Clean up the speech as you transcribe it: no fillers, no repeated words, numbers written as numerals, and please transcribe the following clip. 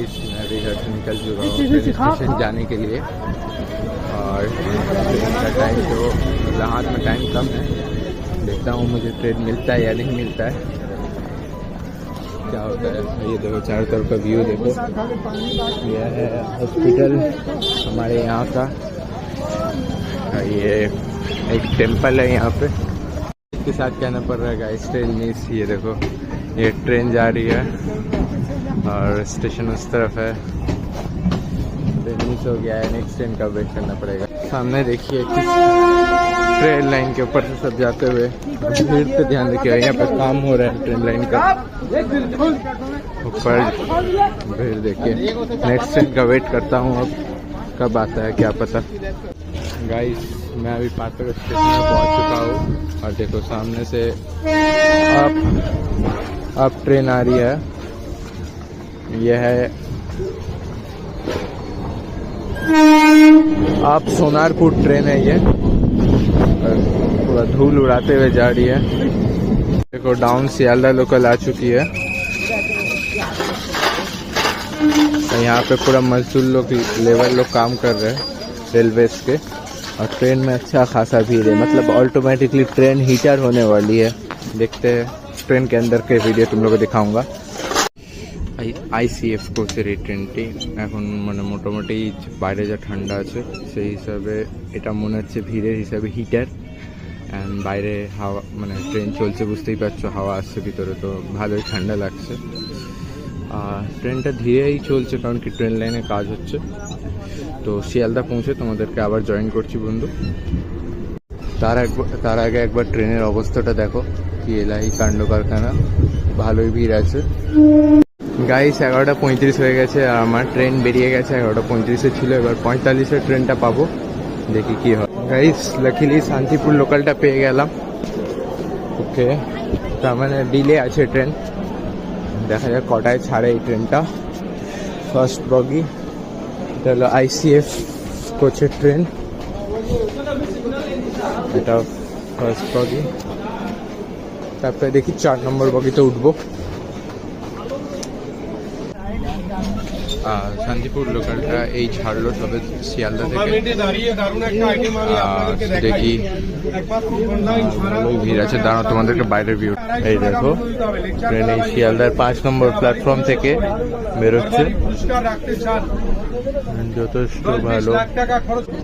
Guys मैं भी घर से निकल चुका हूँ ट्रेन स्टेशन जाने के लिए। और ट्रेन का टाइम तो मतलब हाथ में टाइम कम है, देखता हूँ मुझे ट्रेन मिलता है या नहीं मिलता है, क्या होता है। ये देखो चारों तरफ का व्यू देखो, यह है हॉस्पिटल हमारे यहाँ का। ये एक टेम्पल है यहाँ पे, इसके साथ कहना पड़ रहा है गाइस ट्रेन मिस। ये देखो ये ट्रेन जा रही है और स्टेशन उस तरफ है, ट्रेन मिस हो गया है, नेक्स्ट ट्रेन का वेट करना पड़ेगा। सामने देखिए ट्रेन लाइन के ऊपर से सब जाते हुए, भीड़ पे ध्यान रखिए, यहाँ पर काम हो रहा है ट्रेन लाइन का ऊपर, भीड़ देखिए। नेक्स्ट ट्रेन का वेट करता हूँ, अब कब आता है क्या पता। गाइस मैं अभी पात्रगढ़ स्टेशन में पहुँच चुका हूँ और देखो सामने से अब ट्रेन आ रही है। यह है आप सोनारपुर ट्रेन है, ये पूरा धूल उड़ाते हुए जा रही है। देखो डाउन सियालदा लोकल आ चुकी है। यहाँ पे पूरा मजदूर लोग लेबर लोग काम कर रहे हैं रेलवेज के, और ट्रेन में अच्छा खासा भीड़ है, मतलब ऑटोमेटिकली ट्रेन हीटर होने वाली है। देखते हैं ट्रेन के अंदर के वीडियो तुम लोगों को दिखाऊंगा। ICF কোচের ট্রেনটি এখন মানে মোটামুটি বাইরে যা ঠান্ডা আছে সেই হিসাবে এটা মনে হচ্ছে ভিড়ের হিসাবে হিটার, অ্যান্ড বাইরে হাওয়া মানে ট্রেন চলছে বুঝতেই পারছো, হাওয়া আসছে ভিতরে, তো ভালোই ঠান্ডা লাগছে। ট্রেনটা ধীরেই চলছে কারণ কি ট্রেন লাইনে কাজ হচ্ছে। তো শিয়ালদা পৌঁছে তোমাদেরকে আবার জয়েন করছি বন্ধু। তার আগে একবার ট্রেনের অবস্থাটা দেখো, কি এলাহি কাণ্ড কারখানা, ভালোই ভিড় আছে। গাইস 11:35 হয়ে গেছে আর আমার ট্রেন বেরিয়ে গেছে, 11:35 ছিল, এবার 45-এর ট্রেনটা পাবো, দেখি কি হয়। গাইস লাকিলি শান্তিপুর লোকালটা পেয়ে গেলাম। ওকে, তার মানে ডিলে আছে ট্রেন, দেখা যাক কটায় ছাড়ে এই ট্রেনটা। ফার্স্ট বগি, এটা হলো ICF কোচের ট্রেন, এটা ফার্স্ট বগি। তারপরে দেখি 4 নম্বর বগিতে উঠবো। শান্তিপুর লোকালটা এই ছাড়লো তবে শিয়ালদা থেকে, দেখি ভিড় আছে, দাঁড়াও তোমাদেরকে বাইরের ভিউ। এই দেখো ট্রেন এই শিয়ালদার 5 নম্বর প্ল্যাটফর্ম থেকে বেরোচ্ছে, যথেষ্ট ভালো।